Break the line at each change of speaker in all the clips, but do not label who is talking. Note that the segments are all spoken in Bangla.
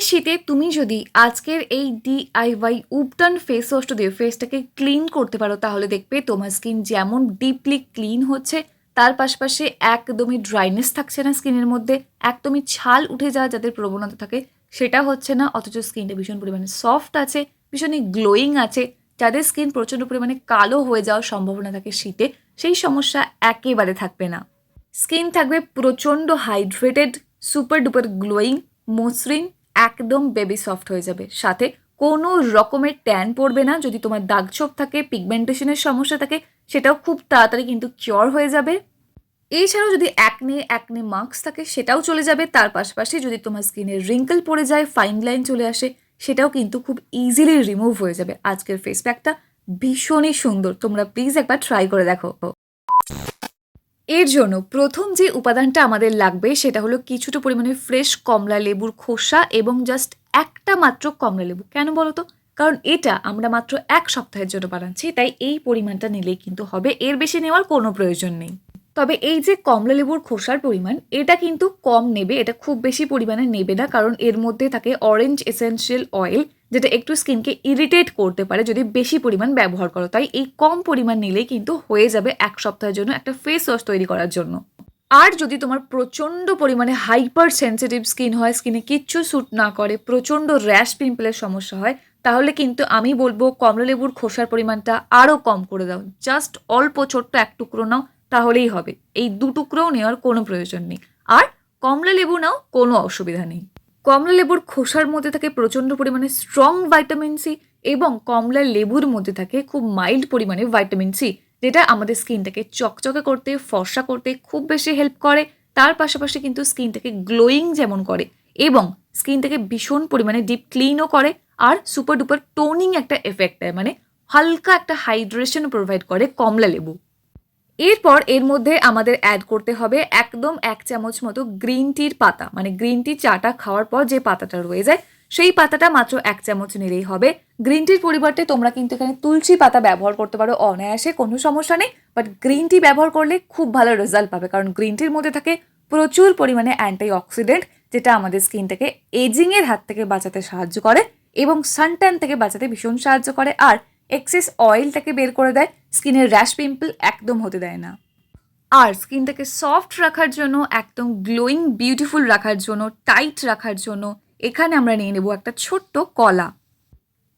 শীতে তুমি যদি আজকের এই ডিআইওয়াই উপটান ফেস ওয়াশটা দিয়ে ফেসটাকে ক্লিন করতে পারো তাহলে দেখবে তোমার স্কিন যেমন ডিপলি ক্লিন হচ্ছে তার পাশাপাশি একদমই ড্রাইনেস থাকছে না স্কিনের মধ্যে, একদমই ছাল উঠে যাওয়া যাদের প্রবণতা থাকে সেটা হচ্ছে না, অথচ স্কিনটা ভীষণ পরিমাণে সফট আছে, ভীষণই গ্লোয়িং আছে। যাদের স্কিন প্রচণ্ড পরিমাণে কালো হয়ে যাওয়ার সম্ভাবনা থাকে শীতে, সেই সমস্যা একেবারে থাকবে না। স্কিন থাকবে প্রচণ্ড হাইড্রেটেড, সুপার ডুপার গ্লোয়িং, মসৃণ, একদম বেবি সফট হয়ে যাবে। সাথে কোনো রকমের ট্যান পড়বে না। যদি তোমার দাগছোপ থাকে, পিগমেন্টেশনের সমস্যা থাকে, সেটাও খুব তাড়াতাড়ি কিন্তু কিওর হয়ে যাবে। এছাড়াও যদি অ্যাকনে মার্কস থাকে সেটাও চলে যাবে। তার পাশাপাশি যদি তোমার স্কিনে রিঙ্কেল পড়ে যায়, ফাইন লাইন চলে আসে, সেটাও কিন্তু খুব ইজিলি রিমুভ হয়ে যাবে। আজকের ফেস প্যাকটা ভীষণই সুন্দর, তোমরা প্লিজ একবার ট্রাই করে দেখো। এর জন্য প্রথম যে উপাদানটা আমাদের লাগবে সেটা হলো কিছুটা পরিমাণে ফ্রেশ কমলা লেবুর খোসা এবং জাস্ট একটা মাত্র কমলা লেবু। কেন বলো তো? কারণ এটা আমরা মাত্র 1 সপ্তাহের জন্য বানাচ্ছি, তাই এই পরিমাণটা নিলেই কিন্তু হবে, এর বেশি নেওয়ার কোনো প্রয়োজন নেই। তবে এই যে কমলা লেবুর খোসার পরিমাণ, এটা কিন্তু কম নেবে, এটা খুব বেশি পরিমাণে নেবে না, কারণ এর মধ্যে থাকে অরেঞ্জ এসেন্সিয়াল অয়েল, যেটা একটু স্কিনকে ইরিটেট করতে পারে যদি বেশি পরিমাণ ব্যবহার করো। তাই এই কম পরিমাণ নিলেই কিন্তু হয়ে যাবে 1 সপ্তাহের জন্য একটা ফেস ওয়াশ তৈরি করার জন্য। আর যদি তোমার প্রচণ্ড পরিমাণে হাইপার সেন্সিটিভ স্কিন হয়, স্কিনে কিচ্ছু স্যুট না করে, প্রচণ্ড র্যাশ পিম্পলের সমস্যা হয়, তাহলে কিন্তু আমি বলবো কমলা লেবুর খোসার পরিমাণটা আরও কম করে দাও। জাস্ট অল্প ছোট্ট 1 টুকরো নাও, তাহলেই হবে। এই 2 টুকরোও নেওয়ার কোনো প্রয়োজন নেই। আর কমলা লেবু নাও, কোনো অসুবিধা নেই। কমলা লেবুর খোসার মধ্যে থাকে প্রচণ্ড পরিমাণে স্ট্রং ভাইটামিন সি, এবং কমলা লেবুর মধ্যে থাকে খুব মাইল্ড পরিমাণে ভাইটামিন সি, যেটা আমাদের স্কিনটাকে চকচকে করতে, ফর্সা করতে খুব বেশি হেল্প করে। তার পাশাপাশি কিন্তু স্কিনটাকে গ্লোয়িং যেমন করে এবং স্কিনটাকে ভীষণ পরিমাণে ডিপ ক্লিনও করে, আর সুপার ডুপার টোনিং একটা এফেক্ট দেয়, মানে হালকা একটা হাইড্রেশন প্রোভাইড করে কমলা লেবু। এরপর এর মধ্যে আমাদের অ্যাড করতে হবে একদম 1 চামচ মতো গ্রিন টির পাতা, মানে গ্রিন টি চাটা খাওয়ার পর যে পাতাটা রয়ে যায় সেই পাতাটা মাত্র 1 চামচ নিলেই হবে। গ্রিন টির পরিবর্তে তোমরা কিন্তু এখানে তুলসী পাতা ব্যবহার করতে পারো, অনায়াসে, কোনো সমস্যা নেই। বাট গ্রিন টি ব্যবহার করলে খুব ভালো রেজাল্ট পাবে, কারণ গ্রিন টির মধ্যে থাকে প্রচুর পরিমাণে অ্যান্টি অক্সিডেন্ট, যেটা আমাদের স্কিনটাকে এজিংয়ের হাত থেকে বাঁচাতে সাহায্য করে এবং সানট্যান থেকে বাঁচাতে ভীষণ সাহায্য করে, আর এক্সেস অয়েলটাকে বের করে দেয়, স্কিনের র্যাশ পিম্পল একদম হতে দেয় না। আর স্কিনটাকে সফট রাখার জন্য, একদম গ্লোয়িং বিউটিফুল রাখার জন্য, টাইট রাখার জন্য এখানে আমরা নিয়ে নেব একটা ছোট্ট কলা।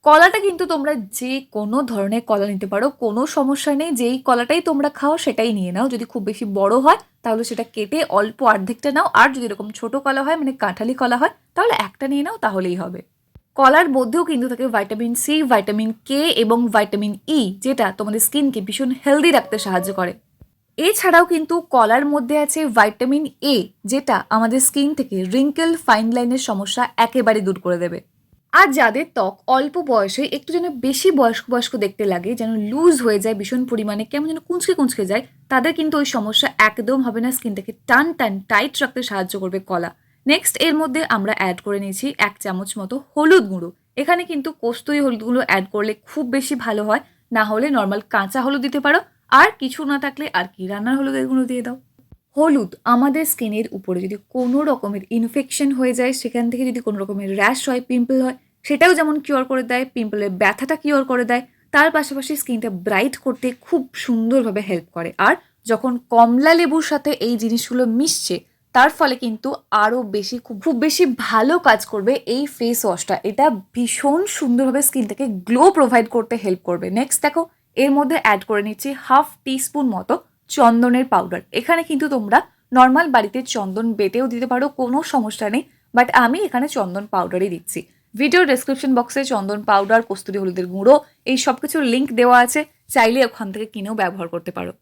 কলাটা কিন্তু তোমরা যে কোনো ধরনের কলা নিতে পারো, কোনো সমস্যা নেই। যেই কলাটাই তোমরা খাও সেটাই নিয়ে নাও। যদি খুব বেশি বড় হয় তাহলে সেটা কেটে অল্প অর্ধেকটা নাও, আর যদি এরকম ছোট কলা হয়, মানে কাঁঠালি কলা হয়, তাহলে একটা নিয়ে নাও, তাহলেই হবে। কলার মধ্যেও কিন্তু থাকে ভাইটামিন সি, ভাইটামিন কে এবং ভাইটামিন ই, যেটা তোমাদের স্কিনকে ভীষণ হেলদি রাখতে সাহায্য করে। এছাড়াও কিন্তু কলার মধ্যে আছে ভাইটামিন এ, যেটা আমাদের স্কিন থেকে রিঙ্কেল, ফাইন লাইনের সমস্যা একেবারে দূর করে দেবে। আর যাদের ত্বক অল্প বয়সে একটু যেন বেশি বয়স্ক বয়স্ক দেখতে লাগে, যেন লুজ হয়ে যায় ভীষণ পরিমাণে, কেমন যেন কুঁচকে যায়, তাদের কিন্তু ওই সমস্যা একদম হবে না। স্কিনটাকে টান টাইট রাখতে সাহায্য করবে কলা। নেক্সট এর মধ্যে আমরা অ্যাড করে নিয়েছি 1 চামচ মতো হলুদ গুঁড়ো। এখানে কিন্তু কস্তুরি হলুদ গুঁড়ো অ্যাড করলে খুব বেশি ভালো হয়, না হলে নর্মাল কাঁচা হলুদ দিতে পারো, আর কিছু না থাকলে আর কি রান্নার হলুদের গুঁড়ো দিয়ে দাও। হলুদ আমাদের স্কিনের উপরে যদি কোনো রকমের ইনফেকশন হয়ে যায়, সেখান থেকে যদি কোনো রকমের র্যাশ হয়, পিম্পল হয়, সেটাও যেমন কিওর করে দেয়, পিম্পলের ব্যথাটা কিওর করে দেয়, তার পাশাপাশি স্কিনটা ব্রাইট করতে খুব সুন্দরভাবে হেল্প করে। আর যখন কমলা লেবুর সাথে এই জিনিসগুলো মিশছে, তার ফলে কিন্তু আরও বেশি খুব বেশি ভালো কাজ করবে এই ফেস ওয়াশটা। এটা ভীষণ সুন্দরভাবে স্কিনটাকে গ্লো প্রোভাইড করতে হেল্প করবে। নেক্সট দেখো, এর মধ্যে অ্যাড করে নিচ্ছি 1/2 টিস্পুন মতো চন্দনের পাউডার। এখানে কিন্তু তোমরা নর্মাল বাড়িতে চন্দন বেটেও দিতে পারো, কোনো সমস্যা নেই, বাট আমি এখানে চন্দন পাউডারই দিচ্ছি। ভিডিও ডেসক্রিপশন বক্সে চন্দন পাউডার, কস্তুরি হলুদের গুঁড়ো, এই সব কিছুর লিঙ্ক দেওয়া আছে, চাইলে ওখান থেকে কিনেও ব্যবহার করতে পারো।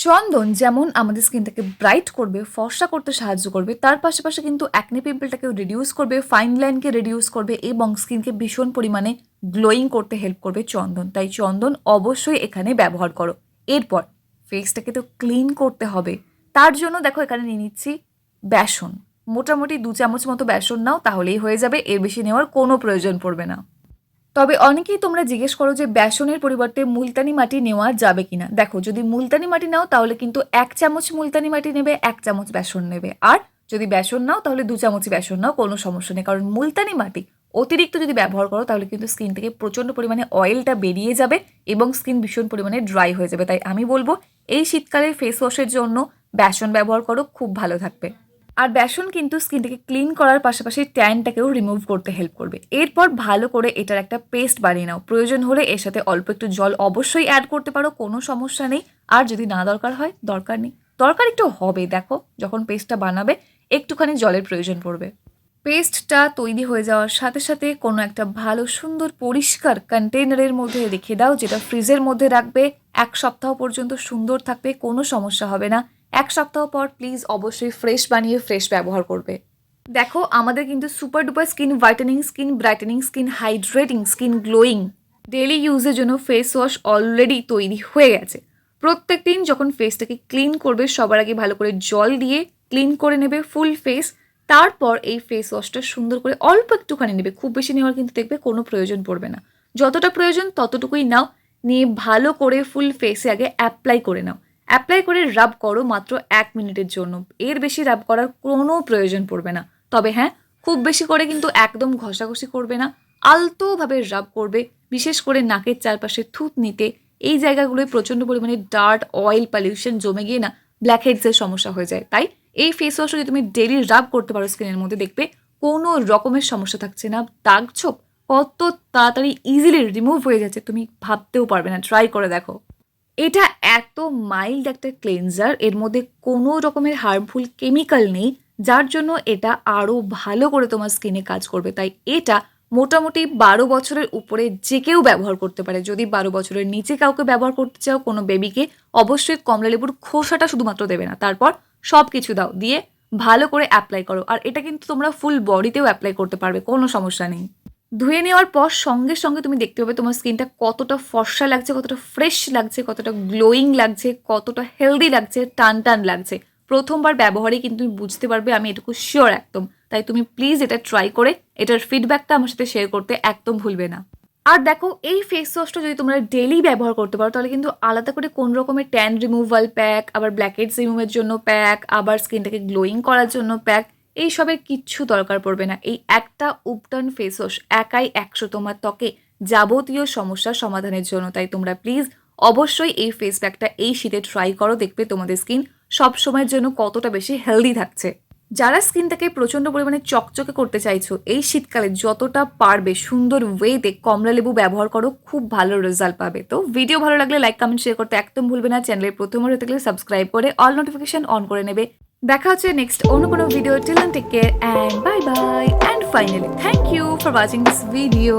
চন্দন যেমন আমাদের স্কিনটাকে ব্রাইট করবে, ফর্সা করতে সাহায্য করবে, তার পাশাপাশি কিন্তু অ্যাকনে পিম্পলটাকেও রিডিউস করবে, ফাইন লাইনকে রিডিউস করবে এবং স্কিনকে ভীষণ পরিমাণে গ্লোয়িং করতে হেল্প করবে চন্দন। তাই চন্দন অবশ্যই এখানে ব্যবহার করো। এরপর ফেসটাকে তো ক্লিন করতে হবে, তার জন্য দেখো এখানে নিয়ে নিচ্ছি বেসন। মোটামুটি 2 চামচ মতো বেসন নাও, তাহলেই হয়ে যাবে, এর বেশি নেওয়ার কোনো প্রয়োজন পড়বে না। তবে অনেকেই তোমরা জিজ্ঞেস করো যে বেসনের পরিবর্তে মুলতানি মাটি নেওয়া যাবে কিনা। দেখো, যদি মুলতানি মাটি নাও তাহলে কিন্তু 1 চামচ মুলতানি মাটি নেবে, 1 চামচ বেসন নেবে, আর যদি বেসন নাও তাহলে 2 চামচই বেসন নাও, কোনো সমস্যা নেই। কারণ মুলতানি মাটি অতিরিক্ত যদি ব্যবহার করো তাহলে কিন্তু স্কিন থেকে প্রচণ্ড পরিমাণে অয়েলটা বেরিয়ে যাবে এবং স্কিন ভীষণ পরিমাণে ড্রাই হয়ে যাবে। তাই আমি বলবো এই শীতকালে ফেস ওয়াশের জন্য বেসন ব্যবহার করো, খুব ভালো থাকবে। আর বেসন কিন্তু স্কিনটাকে ক্লিন করার পাশাপাশি ট্যানটাকেও রিমুভ করতে হেল্প করবে। এরপর ভালো করে এটার একটা পেস্ট বানিয়ে নাও। প্রয়োজন হলে এর সাথে অল্প একটু জল অবশ্যই অ্যাড করতে পারো, কোনো সমস্যা নেই। আর যদি না দরকার হয় দরকার নেই, দরকার একটু হবে। দেখো যখন পেস্টটা বানাবে একটুখানি জলের প্রয়োজন পড়বে। পেস্টটা তৈরি হয়ে যাওয়ার সাথে সাথে কোনো একটা ভালো সুন্দর পরিষ্কার কন্টেনারের মধ্যে রেখে দাও, যেটা ফ্রিজের মধ্যে রাখবে। 1 সপ্তাহ পর্যন্ত সুন্দর থাকবে, কোনো সমস্যা হবে না। 1 সপ্তাহ পর প্লিজ অবশ্যই ফ্রেশ বানিয়ে ফ্রেশ ব্যবহার করবে। দেখো আমাদের কিন্তু super duper skin whitening, skin brightening, skin hydrating, skin glowing daily ইউজের জন্য ফেস ওয়াশ অলরেডি তৈরি হয়ে গেছে। প্রত্যেক দিন যখন ফেসটাকে ক্লিন করবে সবার আগে ভালো করে জল দিয়ে ক্লিন করে নেবে ফুল ফেস। তারপর এই ফেস ওয়াশটা সুন্দর করে অল্প একটুখানি নেবে, খুব বেশি নেওয়ার কিন্তু দেখবে কোনো প্রয়োজন পড়বে না। যতটা প্রয়োজন ততটুকুই নাও, নিয়ে ভালো করে ফুল ফেসে আগে অ্যাপ্লাই করে নাও। অ্যাপ্লাই করে রাব করো মাত্র 1 মিনিটের জন্য, এর বেশি রাব করার কোনো প্রয়োজন পড়বে না। তবে হ্যাঁ, খুব বেশি করে কিন্তু একদম ঘষাঘষি করবে না, আলতোভাবে রাব করবে। বিশেষ করে নাকের চারপাশে থুতনিতে এই জায়গাগুলোয় প্রচণ্ড পরিমাণে ডার্ট অয়েল পলিউশন জমে গিয়ে না ব্ল্যাকহেডসের সমস্যা হয়ে যায়। তাই এই ফেস ওয়াশটা যদি তুমি ডেলি রাব করতে পারো স্কিনের মধ্যে, দেখবে কোনো রকমের সমস্যা থাকছে না। দাগ ছোপ কত তাড়াতাড়ি ইজিলি রিমুভ হয়ে যাচ্ছে তুমি ভাবতেও পারবে না, ট্রাই করে দেখো। এটা এত মাইল্ড একটা ক্লেনজার, এর মধ্যে কোনো রকমের হার্মফুল কেমিক্যাল নেই, যার জন্য এটা আরও ভালো করে তোমার স্কিনে কাজ করবে। তাই এটা মোটামুটি 12 বছরের উপরে যে কেউ ব্যবহার করতে পারে। যদি 12 বছরের নিচে কাউকে ব্যবহার করতে চাও, কোনো বেবিকে, অবশ্যই কমলা লেবুর খোসাটা শুধুমাত্র দেবে না, তারপর সব কিছু দাও, দিয়ে ভালো করে অ্যাপ্লাই করো। আর এটা কিন্তু তোমরা ফুল বডিতেও অ্যাপ্লাই করতে পারবে, কোনো সমস্যা নেই। ধুয়ে নেওয়ার পর সঙ্গে সঙ্গে তুমি দেখতে পাবে তোমার স্কিনটা কতটা ফর্সা লাগছে, কতটা ফ্রেশ লাগছে, কতটা গ্লোয়িং লাগছে, কতটা হেলদি লাগছে, টান টান লাগছে। প্রথমবার ব্যবহারেই কিন্তু তুমি বুঝতে পারবে, আমি এটুকু শিওর একদম। তাই তুমি প্লিজ এটা ট্রাই করে এটার ফিডব্যাকটা আমার সাথে শেয়ার করতে একদম ভুলবে না। আর দেখো এই ফেস ওয়াশটা যদি তোমরা ডেলি ব্যবহার করতে পারো তাহলে কিন্তু আলাদা করে কোন রকমের ট্যান রিমুভাল প্যাক, আবার ব্ল্যাকহেডস রিমুভের জন্য প্যাক, আবার স্কিনটাকে গ্লোয়িং করার জন্য প্যাক, এইসবের কিচ্ছু দরকার পড়বে না। এই একটা উপটান ফেস ওয়াশ একাই 100 তোমার ত্বকে যাবতীয় সমস্যার সমাধানের জন্য। তাই তোমরা প্লিজ অবশ্যই এই ফেস প্যাকটা এই শীতে ট্রাই করো, দেখবে তোমাদের স্কিন সব সময়ের জন্য কতটা বেশি হেলদি থাকছে। যারা স্কিনটাকে প্রচণ্ড পরিমাণে চকচকে করতে চাইছো এই শীতকালে, যতটা পারবে সুন্দর ওয়েতে কমলা লেবু ব্যবহার করো, খুব ভালো রেজাল্ট পাবে। তো ভিডিও ভালো লাগলে লাইক কমেন্ট শেয়ার করতে একদম ভুলবে না। চ্যানেলে প্রথমবার হতে গেলে সাবস্ক্রাইব করে অল নোটিফিকেশন অন করে নেবে। দেখা হচ্ছে নেক্সট অন্য কোনো video. Till then take care and bye bye. And finally thank you for watching this video.